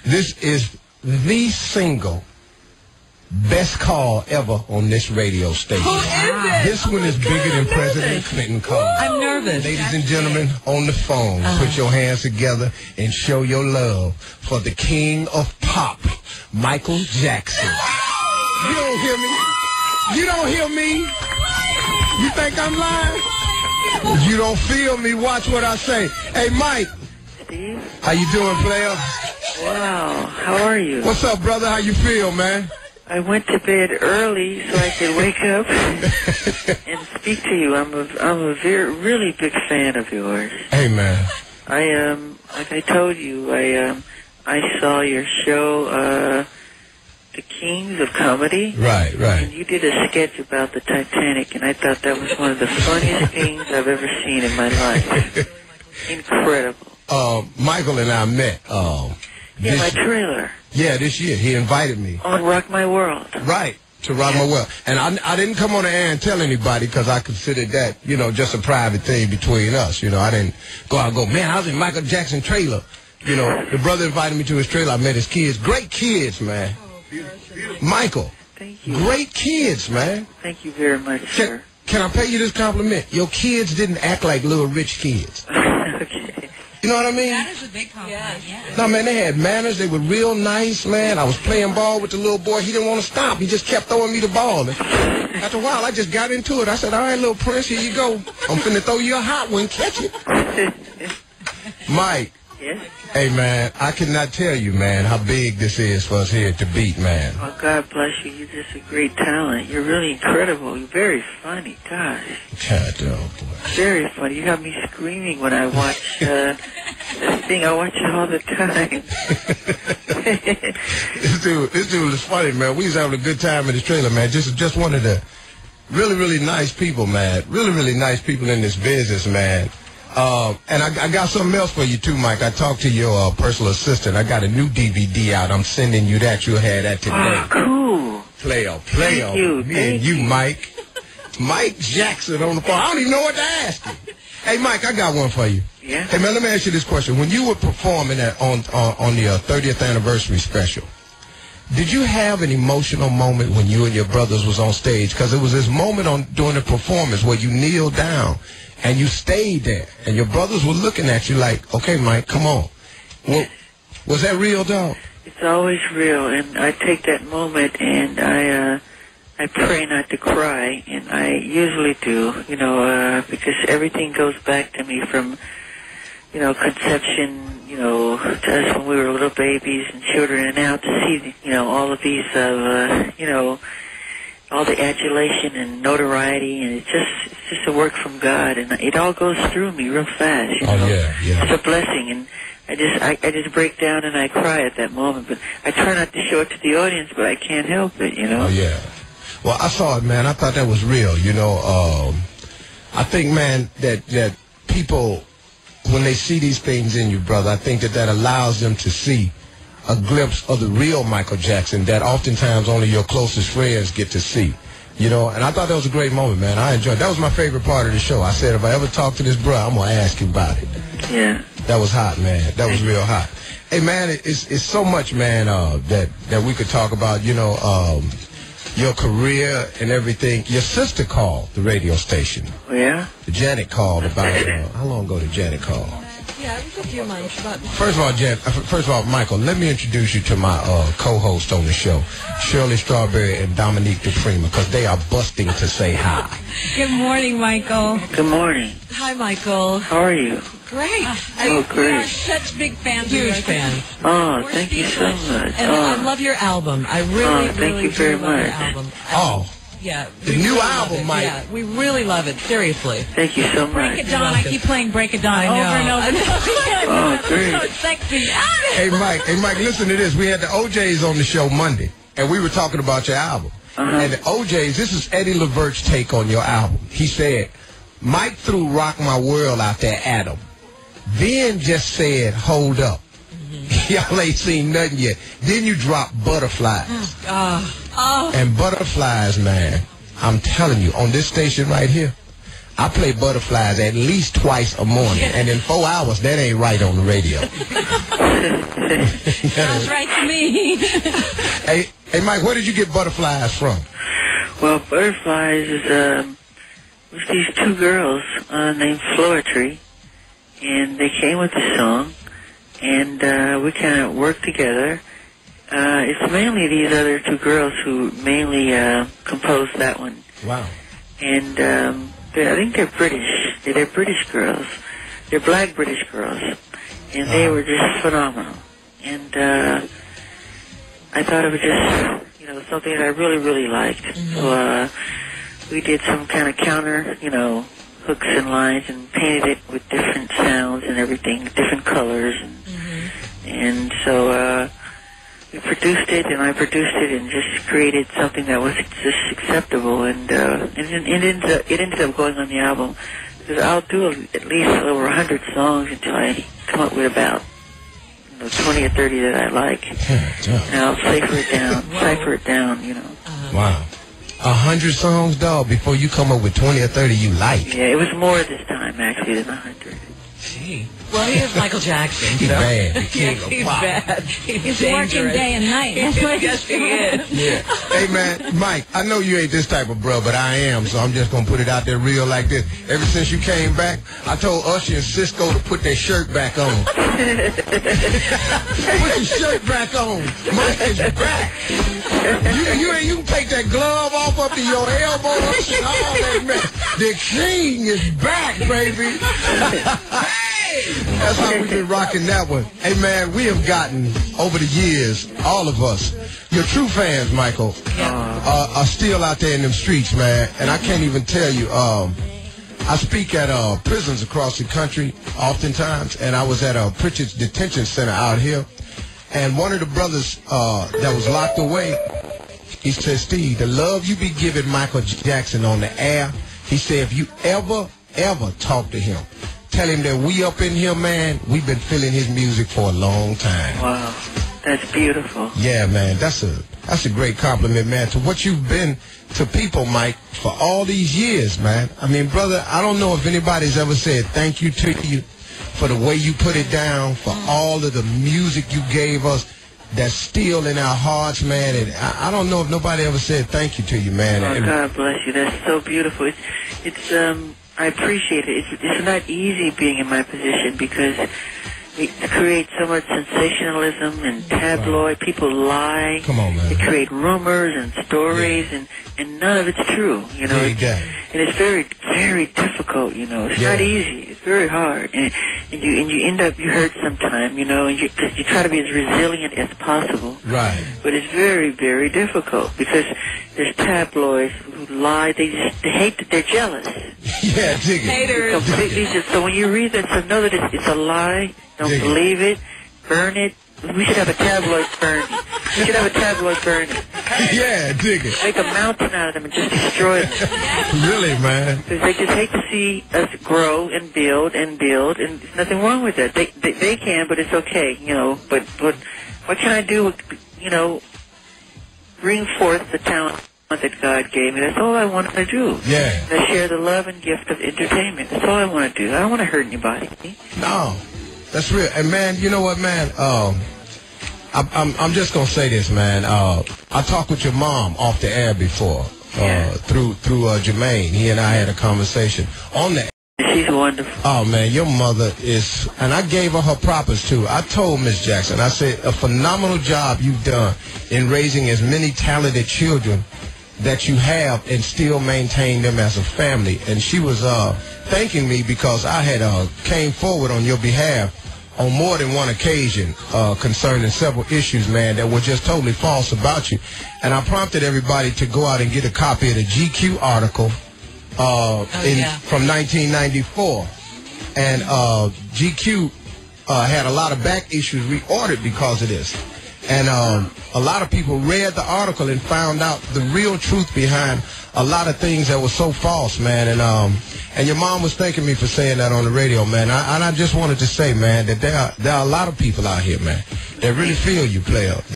This is the single best call ever on this radio station. Who is it? This one is bigger than President Clinton called. I'm nervous. Ladies and gentlemen, on the phone, put your hands together and show your love for the king of pop, Michael Jackson. You don't hear me? You don't hear me? You think I'm lying? You don't feel me? Watch what I say. Hey, Mike. Steve? How you doing, player? Wow. How are you? What's up, brother? How you feel, man? I went to bed early so I could wake up and speak to you. I'm a really big fan of yours. Hey, man. Like I told you, I saw your show, The Kings of Comedy. Right. And you did a sketch about the Titanic, and I thought that was one of the funniest things I've ever seen in my life. Incredible. Michael and I met. My trailer. Yeah, this year. He invited me. On Rock My World. Right, to Rock My World. And I didn't come on the air and tell anybody because I considered that, just a private thing between us. I didn't go out and go, man, I was in Michael Jackson trailer. The brother invited me to his trailer. I met his kids. Great kids, man. Michael. Thank you. Great kids, man. Thank you very much, sir. Can I pay you this compliment? Your kids didn't act like little rich kids. Okay. You know what I mean? That is a big compliment. Yeah. No, man, they had manners. They were real nice, man. I was playing ball with the little boy. He didn't want to stop. He just kept throwing me the ball. And after a while, I just got into it. I said, all right, little prince, here you go. I'm finna throw you a hot one. Catch it. Mike. Yes? Hey, man, I cannot tell you, man, how big this is for us here at The Beat, man. Oh, God bless you. You're just a great talent. You're really incredible. You're very funny. Gosh. God, oh, boy. Very funny. You got me screaming when I watch this thing. I watch it all the time. This dude is funny, man. We was having a good time in this trailer, man. Just one of the really, really nice people, man. Really, really nice people in this business, man. And I got something else for you, too, Mike. I talked to your personal assistant. I got a new DVD out. I'm sending you that. You'll have that today. Oh, cool. Player. Thank you. Me and you, Mike. Mike Jackson on the phone. I don't even know what to ask you. Hey, Mike, I got one for you. Yeah? Hey, man, let me ask you this question. When you were performing on the 30th anniversary special, did you have an emotional moment when you and your brothers was on stage? Because it was this moment during the performance where you kneeled down and you stayed there, and your brothers were looking at you like, okay, Mike, come on. Well, was that real, dog? It's always real, and I take that moment and I pray not to cry, and I usually do, because everything goes back to me from, conception, to us when we were little babies and children, and now to see, all of these, all the adulation and notoriety, and it's just a work from God, and it all goes through me real fast. Yeah. It's a blessing, and I just break down and I cry at that moment. But I try not to show it to the audience, but I can't help it. Oh yeah. Well, I saw it, man. I thought that was real. I think, man, that people, when they see these things in you, brother, I think that allows them to see a glimpse of the real Michael Jackson that oftentimes only your closest friends get to see. And I thought that was a great moment, man. I enjoyed it. That was my favorite part of the show. I said, if I ever talk to this bro, I'm going to ask him about it. Yeah. That was hot, man. That was real hot. Hey, man, it's so much, man, that we could talk about, your career and everything. Your sister called the radio station. Oh, yeah? Janet called about, how long ago did Janet call? Yeah, it was a few months. First of all, Michael, let me introduce you to my co-host on the show, Shirley Strawberry and Dominique DePrima, because they are busting to say hi. Good morning, Michael. Good morning. Hi, Michael. How are you? Great. Great. We are such big fans. Huge fans. Oh, thank you so much. And I love your album. I really, thank you very love your much. album. Yeah. The new album, Mike. Yeah, we really love it. Seriously. Thank you so much. Break It Down. I keep playing Break It Down over and over. Oh, great. So sexy. Hey, Mike, listen to this. We had the OJs on the show Monday, and we were talking about your album. And the OJs, this is Eddie LaVert's take on your album. He said, Mike threw Rock My World out there at him. Then just said, hold up. Y'all ain't seen nothing yet. Then you drop Butterflies. And Butterflies, man, I'm telling you, on this station right here, I play Butterflies at least twice a morning, and in 4 hours, that ain't right on the radio. Sounds right to me. Hey, Mike, where did you get Butterflies from? Well, Butterflies is was these two girls named Floetry, and they came with the song, and we kind of worked together. It's mainly these other two girls who mainly composed that one. Wow. And I think they're British. They're British girls. They're black British girls. And they were just phenomenal. And I thought it was just, something that I really, really liked. Mm-hmm. So we did some kind of counter, hooks and lines and painted it with different sounds and everything, different colors. And so we produced it, and I produced it, and just created something that was just acceptable, and it ended up going on the album. Because I'll do at least over 100 songs until I come up with about 20 or 30 that I like, and I'll cipher it down, Wow. 100 songs, dog, before you come up with 20 or 30 you like. Yeah, it was more this time, actually, than 100. Gee. Well, he is Michael Jackson. He's bad. The king yes, of he's pop. bad. He's working day and night. That's what yes, he is. Yeah. Hey, man, Mike, I know you ain't this type of bro, but I am, so I'm just going to put it out there real like this. Ever since you came back, I told Usher and Cisco to put their shirt back on. Put your shirt back on. Mike is back. You can take that glove off up to your elbow and all that, man. The king is back, baby. That's how we've been rocking that one. Hey, man, we have gotten, over the years, all of us, your true fans, Michael, are still out there in them streets, man. And I can't even tell you, I speak at prisons across the country oftentimes, and I was at Pritchard's Detention Center out here. And one of the brothers that was locked away, he said, Steve, the love you be giving Michael Jackson on the air, he said, if you ever talk to him, tell him that we up in here, man, we've been feeling his music for a long time. Wow, that's beautiful. Yeah, man, that's a great compliment, man, to what you've been to people, Mike, for all these years, man. I mean, brother, I don't know if anybody's ever said thank you to you for the way you put it down, for all of the music you gave us that's still in our hearts, man. And I don't know if nobody ever said thank you to you, man. Oh, God bless you. That's so beautiful. It's I appreciate it. It's not easy being in my position because it creates so much sensationalism and tabloid. People lie. Come on, man. They create rumors and stories, and none of it's true, And it's very, very difficult, It's not easy. It's very hard. And you end up, you hurt sometime, and you try to be as resilient as possible. Right. But it's very, very difficult because there's tabloids who lie. They hate that they're jealous. Yeah, dig it. Haters. So when you read that stuff, know that it's a lie. Don't believe it. Burn it. We should have a tabloid burn. We should have a tabloid burn. Yeah, dig it. Make a mountain out of them and just destroy them. Really, man. Because they just hate to see us grow and build, and there's nothing wrong with that. They can, but it's okay, But what can I do, bring forth the talent that God gave me. That's all I want to do. Yeah. And I share the love and gift of entertainment. That's all I want to do. I don't want to hurt anybody. No. That's real. And, man, you know what, man? I'm just going to say this, man. I talked with your mom off the air before through Jermaine. He and I had a conversation on the air. She's wonderful. Oh, man, your mother is, and I gave her props, too. I told Miss Jackson, I said, a phenomenal job you've done in raising as many talented children that you have and still maintain them as a family. And she was thanking me because I had came forward on your behalf on more than one occasion concerning several issues, man, that were just totally false about you. And I prompted everybody to go out and get a copy of the GQ article from 1994. And GQ had a lot of back issues reordered because of this. And a lot of people read the article and found out the real truth behind a lot of things that were so false, man. And your mom was thanking me for saying that on the radio, man. And I just wanted to say, man, that there are a lot of people out here, man, that really feel you, player.